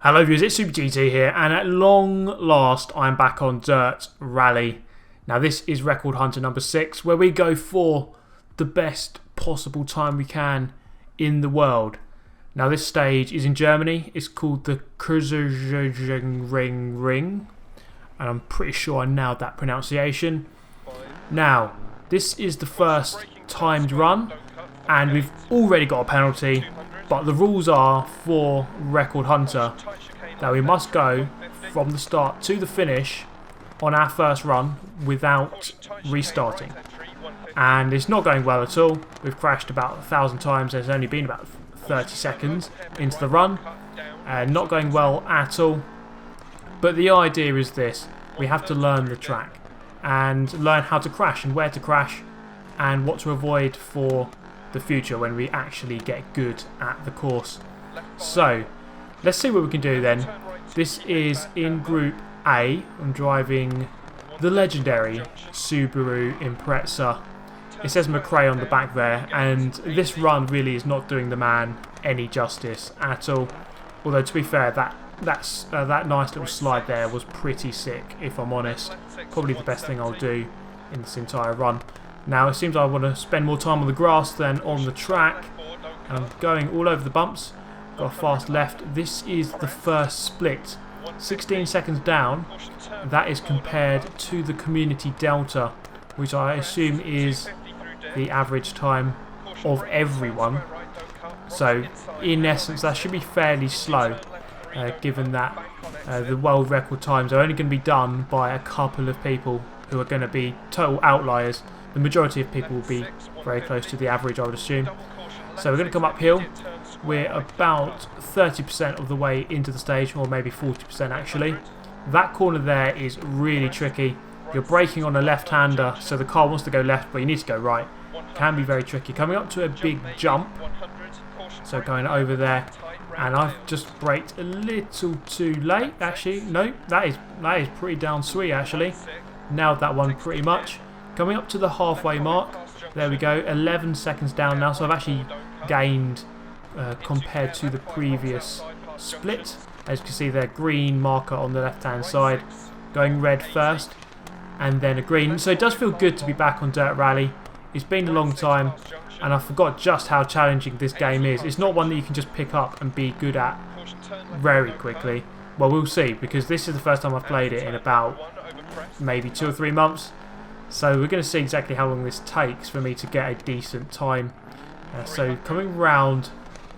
Hello viewers, it's Super GT here, and at long last I'm back on Dirt Rally. Now this is Record Hunter number 6, where we go for the best possible time we can in the world. Now this stage is in Germany. It's called the Kreuzsungsring, and I'm pretty sure I nailed that pronunciation. Now this is the first timed run, and we've already got a penalty. But the rules are for Record Hunter that we must go from the start to the finish on our first run without restarting. And it's not going well at all. We've crashed about 1,000 times. There's only been about 30 seconds into the run. Not going well at all. But the idea is this. We have to learn the track and learn how to crash and where to crash and what to avoid for the future when we actually get good at the course. So let's see what we can do then. This is in Group A. I'm driving the legendary Subaru Impreza. It says McRae on the back there, and this run really is not doing the man any justice at all. Although to be fair, that nice little slide there was pretty sick, if I'm honest. Probably the best thing I'll do in this entire run. Now it seems I want to spend more time on the grass than on the track. I'm going all over the bumps. Got a fast left. This is the first split. 16 seconds down. That is compared to the community delta, which I assume is the average time of everyone. So in essence that should be fairly slow, given that the world record times are only going to be done by a couple of people who are going to be total outliers. The majority of people will be very close to the average, I would assume. So we're going to come uphill. We're about 30% of the way into the stage, or maybe 40% actually. That corner there is really tricky. You're braking on a left-hander, so the car wants to go left, but you need to go right. Can be very tricky. Coming up to a big jump, so going over there, and I've just braked a little too late. Actually, no, that is pretty damn sweet actually. Nailed that one pretty much. Coming up to the halfway mark, there we go, 11 seconds down now, so I've actually gained compared to the previous split. As you can see there, green marker on the left hand side, going red first and then a green. So it does feel good to be back on Dirt Rally. It's been a long time and I forgot just how challenging this game is. It's not one that you can just pick up and be good at very quickly. Well, we'll see, because this is the first time I've played it in about maybe 2 or 3 months. So we're going to see exactly how long this takes for me to get a decent time. So coming round,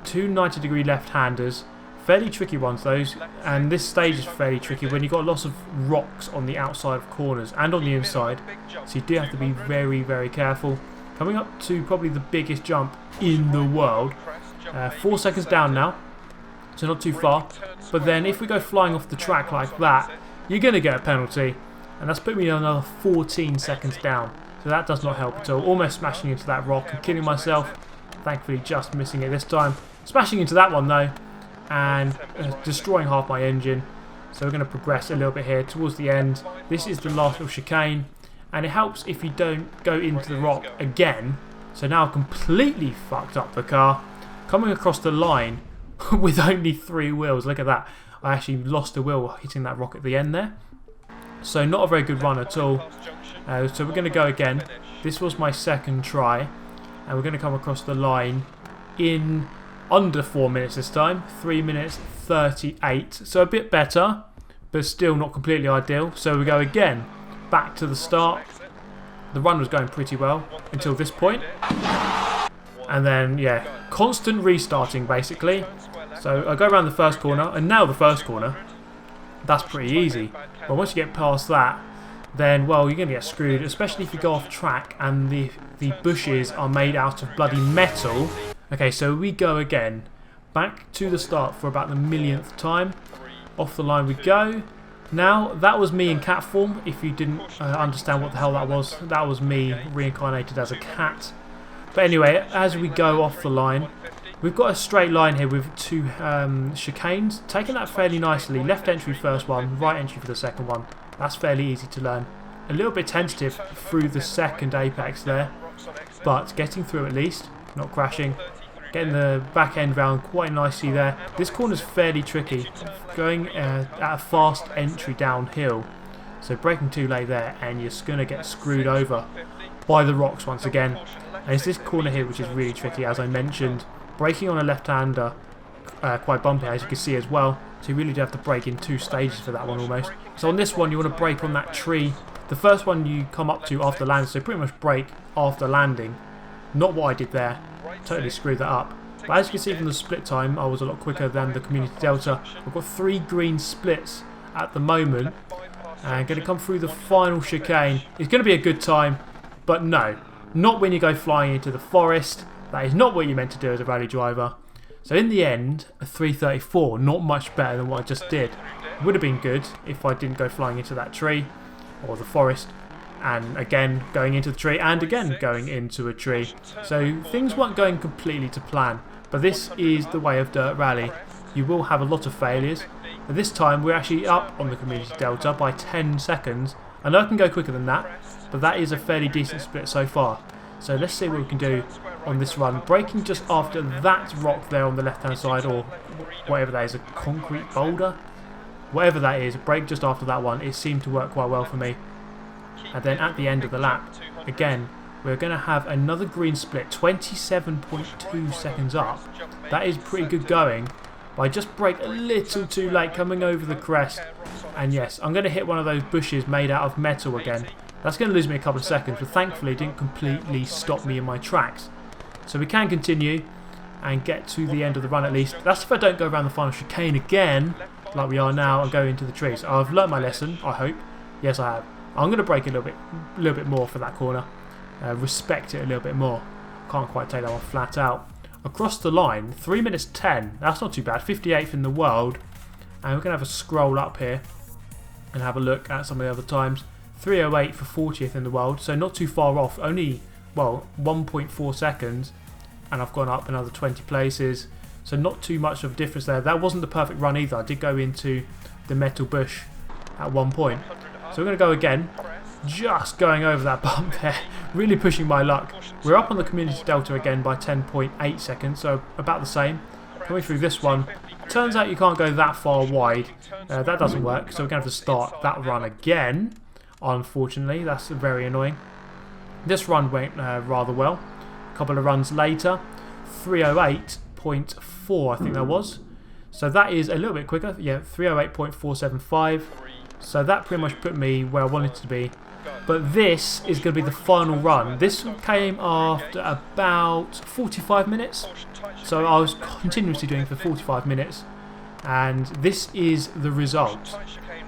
2 90-degree left-handers, fairly tricky ones those, and this stage is fairly tricky when you've got lots of rocks on the outside of corners and on the inside, so you do have to be very, very careful. Coming up to probably the biggest jump in the world, 4 seconds down now, so not too far, but then if we go flying off the track like that, you're going to get a penalty. And that's put me another 14 seconds down. So that does not help at all. Almost smashing into that rock and killing myself. Thankfully just missing it this time. Smashing into that one though. And destroying half my engine. So we're going to progress a little bit here towards the end. This is the last little chicane. And it helps if you don't go into the rock again. So now I've completely fucked up the car. Coming across the line with only 3 wheels. Look at that. I actually lost a wheel hitting that rock at the end there. So not a very good run at all. So we're going to go again. This was my second try. And we're going to come across the line in under 4 minutes this time. 3 minutes 38. So a bit better, but still not completely ideal. So we go again. Back to the start. The run was going pretty well until this point. And then, yeah, constant restarting basically. So I go around the first corner and nail the first corner. That's pretty easy. But once you get past that, then, well, you're going to get screwed, especially if you go off track and the bushes are made out of bloody metal. Okay, so we go again. Back to the start for about the millionth time. Off the line we go. Now, that was me in cat form, if you didn't understand what the hell that was. That was me reincarnated as a cat. But anyway, as we go off the line, we've got a straight line here with 2 chicanes. Taking that fairly nicely. Left entry first one, right entry for the second one. That's fairly easy to learn. A little bit tentative through the second apex there, but getting through at least, not crashing. Getting the back end round quite nicely there. This corner's fairly tricky, going at a fast entry downhill. So braking too late there and you're just going to get screwed over by the rocks once again. And it's this corner here which is really tricky, as I mentioned. Braking on a left-hander, quite bumpy as you can see as well. So you really do have to brake in 2 stages for that one almost. So on this one you want to brake on that tree. The first one you come up to after landing, so pretty much brake after landing. Not what I did there, totally screwed that up. But as you can see from the split time, I was a lot quicker than the Community Delta. I've got 3 green splits at the moment. And going to come through the final chicane. It's going to be a good time, but no, not when you go flying into the forest. That is not what you're meant to do as a rally driver. So in the end, a 334, not much better than what I just did. It would have been good if I didn't go flying into that tree or the forest, and again going into the tree, and again going into a tree. So things weren't going completely to plan, but this is the way of Dirt Rally. You will have a lot of failures. But this time we're actually up on the Community Delta by 10 seconds. I know I can go quicker than that, but that is a fairly decent split so far. So let's see what we can do on this run. Braking just after that rock there on the left hand side, or whatever that is, a concrete boulder? Whatever that is, brake just after that one. It seemed to work quite well for me. And then at the end of the lap, again, we're going to have another green split, 27.2 seconds up. That is pretty good going. But I just brake a little too late coming over the crest. And yes, I'm going to hit one of those bushes made out of metal again. That's going to lose me a couple of seconds, but thankfully it didn't completely stop me in my tracks. So we can continue and get to the end of the run at least. That's if I don't go around the final chicane again, like we are now, and go into the trees. I've learnt my lesson, I hope. Yes, I have. I'm going to brake a little bit more for that corner. Respect it a little bit more. Can't quite take that one flat out. Across the line, 3 minutes 10. That's not too bad. 58th in the world. And we're going to have a scroll up here and have a look at some of the other times. 3:08 for 40th in the world. So not too far off. Only, well, 1.4 seconds. And I've gone up another 20 places. So not too much of a difference there. That wasn't the perfect run either. I did go into the metal bush at one point. So we're going to go again. Just going over that bump there. Really pushing my luck. We're up on the Community Delta again by 10.8 seconds. So about the same. Coming through this one. Turns out you can't go that far wide. That doesn't work. So we're going to have to start that run again. Unfortunately. That's very annoying. This run went rather well. A couple of runs later. 3:08.4 I think that was. So that is a little bit quicker. Yeah, 3:08.475. So that pretty much put me where I wanted to be. But this is going to be the final run. This came after about 45 minutes. So I was continuously doing for 45 minutes. And this is the result.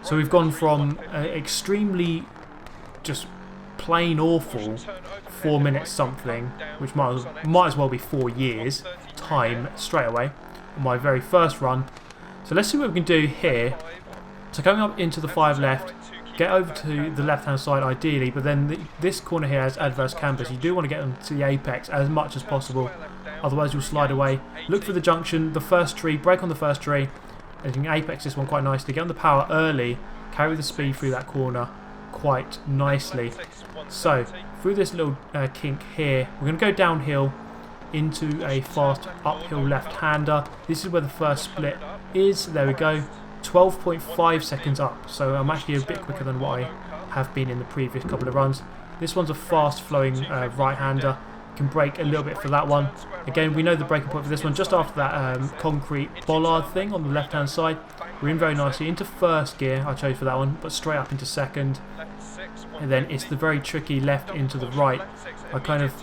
So we've gone from extremely just plain awful 4 minutes something, which might as well be 4 years time straight away on my very first run. So let's see what we can do here. So coming up into the 5 left, get over to the left hand side ideally, but then this corner here has adverse campers. You do want to get them to the apex as much as possible, otherwise you'll slide away. Look for the junction, the first tree, brake on the first tree, and you can apex this one quite nicely. Get on the power early, carry the speed through that corner quite nicely. So through this little kink here, we're going to go downhill into a fast uphill left-hander. This is where the first split is. There we go. 12.5 seconds up, so I'm actually a bit quicker than what I have been in the previous couple of runs. This one's a fast flowing right-hander. Can brake a little bit for that one. Again, we know the braking point for this one just after that concrete bollard thing on the left hand side. We're in very nicely into first gear, I chose for that one, but straight up into second. And then it's the very tricky left into the right. I kind of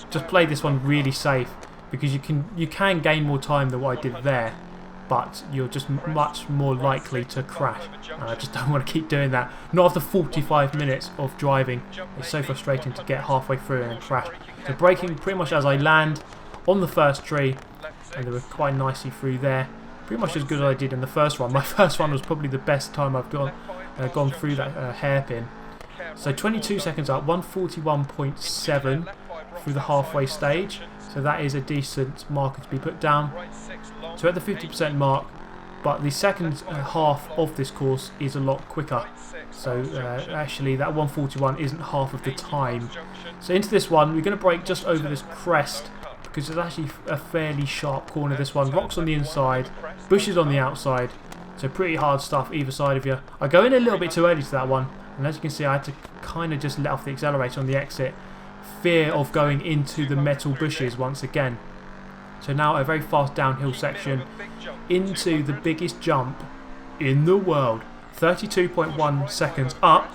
just played this one really safe because you can gain more time than what I did there, but you're just much more likely to crash. And I just don't want to keep doing that. Not after 45 minutes of driving. It's so frustrating to get halfway through and crash. So braking pretty much as I land on the first tree, and they were quite nicely through there. Pretty much as good as I did in the first one. My first one was probably the best time I've gone through that hairpin. So 22 seconds up, 141.7 through the halfway stage. So that is a decent marker to be put down. So at the 50% mark, but the second half of this course is a lot quicker. So actually that 141 isn't half of the time. So into this one, we're going to brake just over this crest because it's actually a fairly sharp corner, this one. Rocks on the inside, bushes on the outside, so pretty hard stuff either side of you. I go in a little bit too early to that one, and as you can see I had to kind of just let off the accelerator on the exit. Fear of going into the metal bushes once again. So now a very fast downhill section into the biggest jump in the world. 32.1 seconds up.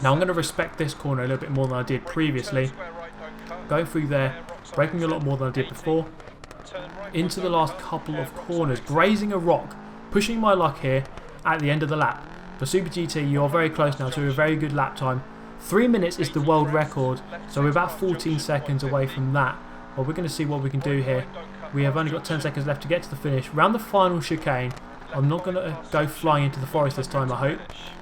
Now I'm going to respect this corner a little bit more than I did previously. Going through there, braking a lot more than I did before. Into the last couple of corners, grazing a rock, pushing my luck here at the end of the lap. For Super GT, you're very close now to a very good lap time. 3 minutes is the world record, so we're about 14 seconds away from that. Well, we're going to see what we can do here. We have only got 10 seconds left to get to the finish. Round the final chicane, I'm not going to go flying into the forest this time, I hope.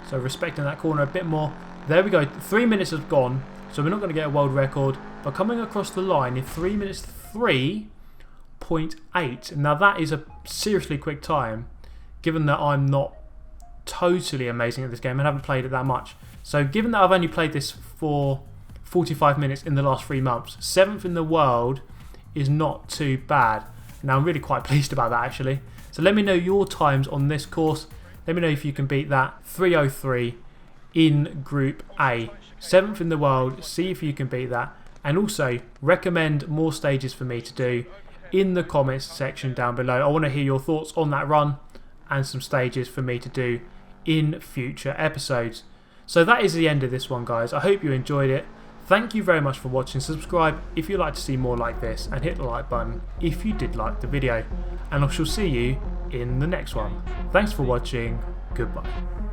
So respecting that corner a bit more. There we go, 3 minutes have gone, so we're not going to get a world record. But coming across the line in 3 minutes 3.8. Now that is a seriously quick time, given that I'm not totally amazing at this game and haven't played it that much. So given that I've only played this for 45 minutes in the last 3 months, 7th in the world is not too bad. Now I'm really quite pleased about that actually. So let me know your times on this course. Let me know if you can beat that. 3:03 in Group A. 7th in the world, see if you can beat that. And also recommend more stages for me to do in the comments section down below. I want to hear your thoughts on that run and some stages for me to do in future episodes. So that is the end of this one, guys. I hope you enjoyed it. Thank you very much for watching. Subscribe if you'd like to see more like this, and hit the like button if you did like the video. And I shall see you in the next one. Thanks for watching. Goodbye.